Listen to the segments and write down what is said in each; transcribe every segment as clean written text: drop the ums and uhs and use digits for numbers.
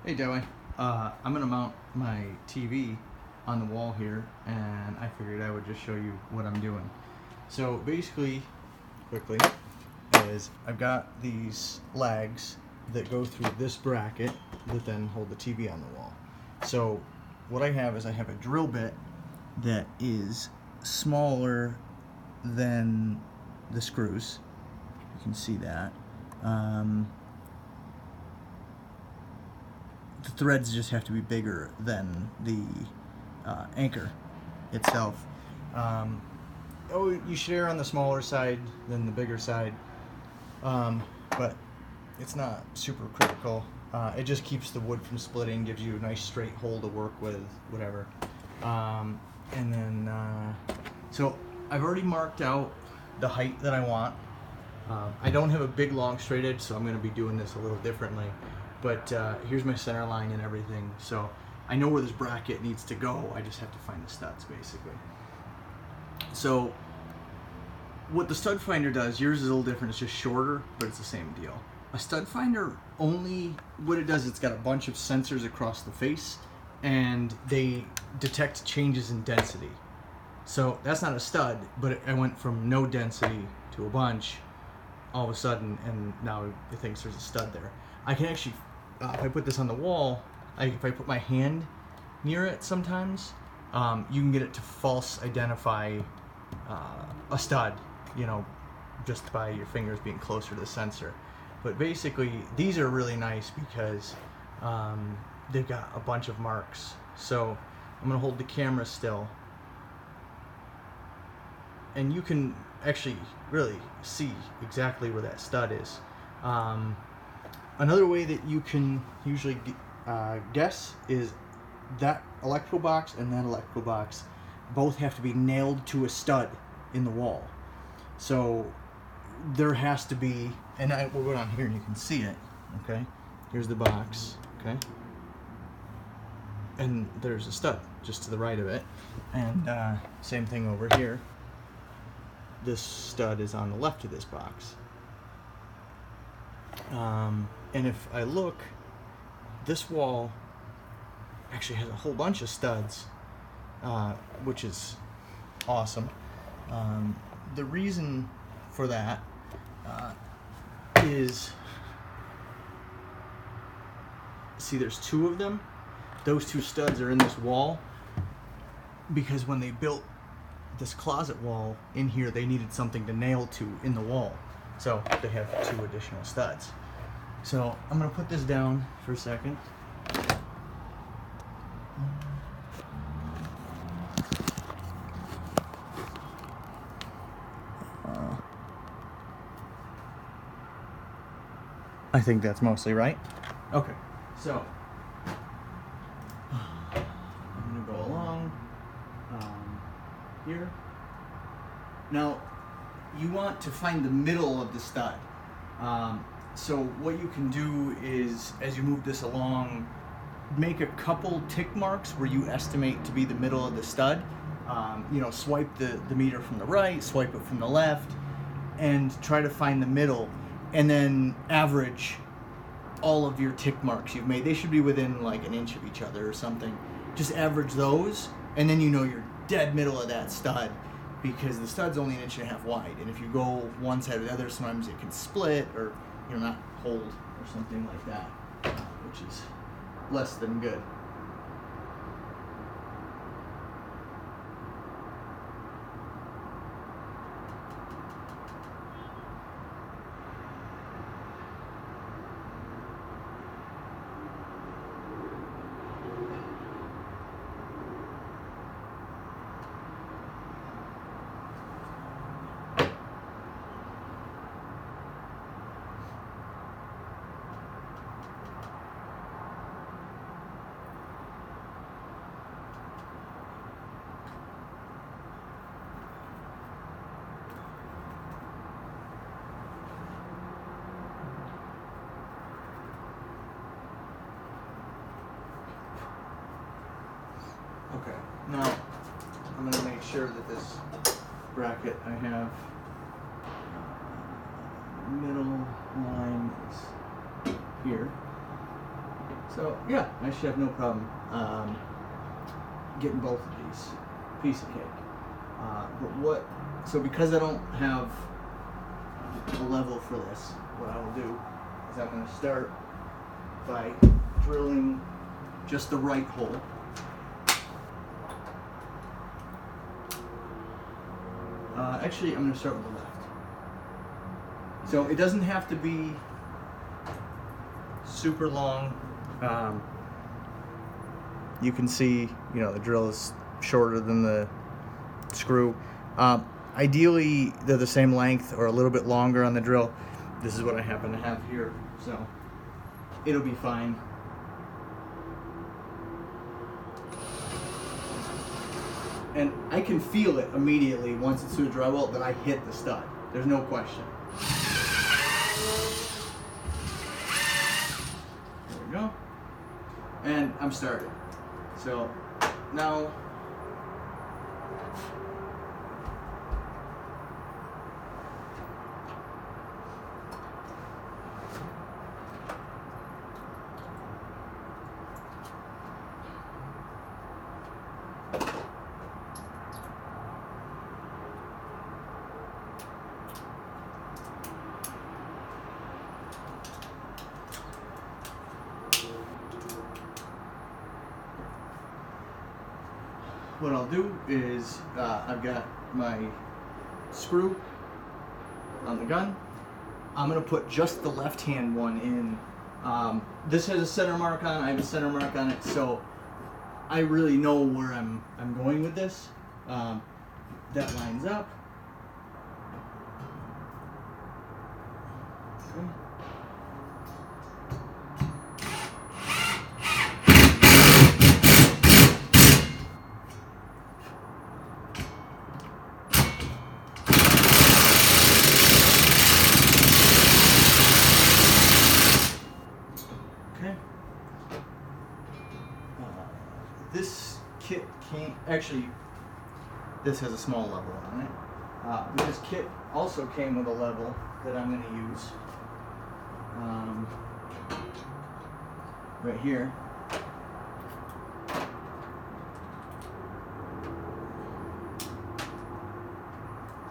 Hey Dawei, I'm gonna mount my TV on the wall here, and I figured I would just show you what I'm doing. So basically, quickly, is I've got these legs that go through this bracket that then hold the TV on the wall. So what I have is I have a drill bit that is smaller than the screws. You can see that. The threads just have to be bigger than the anchor itself. You should err on the smaller side than the bigger side, but it's not super critical. It just keeps the wood from splitting, gives you a nice straight hole to work with, whatever. So I've already marked out the height that I want. I don't have a big long straight edge, so I'm going to be doing this a little differently. But here's my center line and everything, so I know where this bracket needs to go. I just have to find the studs, basically. So what the stud finder does, yours is a little different. It's just shorter, but it's the same deal. A stud finder only, what it does, it's got a bunch of sensors across the face, and they detect changes in density. So that's not a stud, but I went from no density to a bunch all of a sudden, and now it thinks there's a stud there. I can actually, if I put this on the wall, if I put my hand near it sometimes, you can get it to false identify a stud, just by your fingers being closer to the sensor. But basically, these are really nice because they've got a bunch of marks. So I'm going to hold the camera still, and you can actually really see exactly where that stud is. Another way that you can usually guess is that electrical box and that electrical box both have to be nailed to a stud in the wall. So there has to be, and we'll go down here and you can see it, okay? Here's the box, okay? And there's a stud just to the right of it. And same thing over here. This stud is on the left of this box. And if I look, this wall actually has a whole bunch of studs, which is awesome. The reason for that is, see, there's two of them. Those two studs are in this wall because when they built this closet wall in here, they needed something to nail to in the wall. So they have two additional studs. So I'm going to put this down for a second. I think that's mostly right. Okay, so I'm going to go along here. Now, you want to find the middle of the stud. So what you can do is, as you move this along, make a couple tick marks where you estimate to be the middle of the stud. Swipe the meter from the right, swipe it from the left, and try to find the middle, and then average all of your tick marks you've made. They should be within like an inch of each other or something. Just average those, and then you're dead middle of that stud, because the stud's only 1.5 inches wide, and if you go one side or the other, sometimes it can split or not hold or something like that, which is less than good. Okay, now I'm going to make sure that this bracket I have, middle line is here. So yeah, I should have no problem getting both of these. Piece of cake. So because I don't have a level for this, what I will do is I'm going to start by drilling just the right hole. Actually, I'm going to start with the left. So it doesn't have to be super long. You can see, the drill is shorter than the screw. Ideally, they're the same length or a little bit longer on the drill. This is what I happen to have here, so it'll be fine. And I can feel it immediately once it's through the drywall that I hit the stud. There's no question. There we go. And I'm started. So now what I'll do is I've got my screw on the gun. I'm going to put just the left-hand one in. This has a center mark on. I have a center mark on it, so I really know where I'm going with this. That lines up. Okay. This kit actually, this has a small level on it. But this kit also came with a level that I'm going to use right here.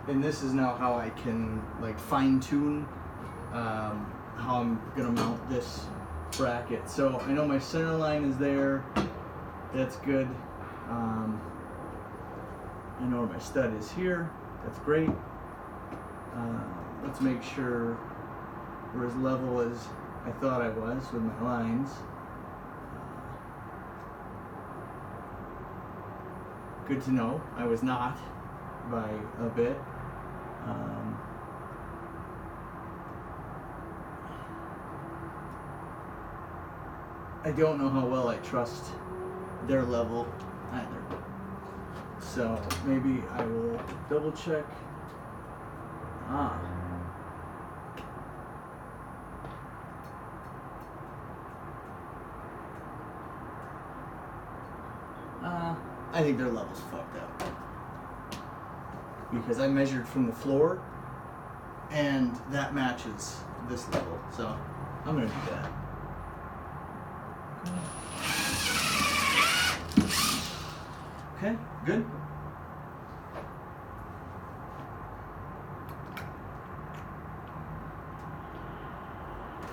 And this is now how I can fine tune how I'm going to mount this bracket. So I know my center line is there. That's good. I know where my stud is here. That's great. Let's make sure we're as level as I thought I was with my lines. Good to know. I was not by a bit. I don't know how well I trust their level either. So maybe I will double check. I think their level's fucked up. Because I measured from the floor and that matches this level. So I'm gonna do that. Okay, good.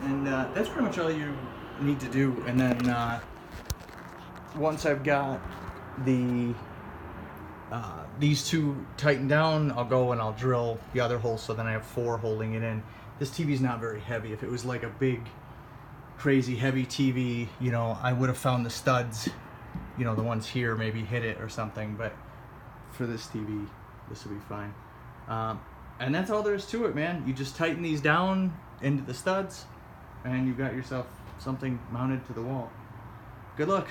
And that's pretty much all you need to do. And then once I've got these two tightened down, I'll go and I'll drill the other hole, so then I have 4 holding it in. This TV's not very heavy. If it was like a big, crazy heavy TV, I would have found the studs, the ones here, maybe hit it or something, but for this TV, this will be fine. And that's all there is to it, man. You just tighten these down into the studs, and you've got yourself something mounted to the wall. Good luck.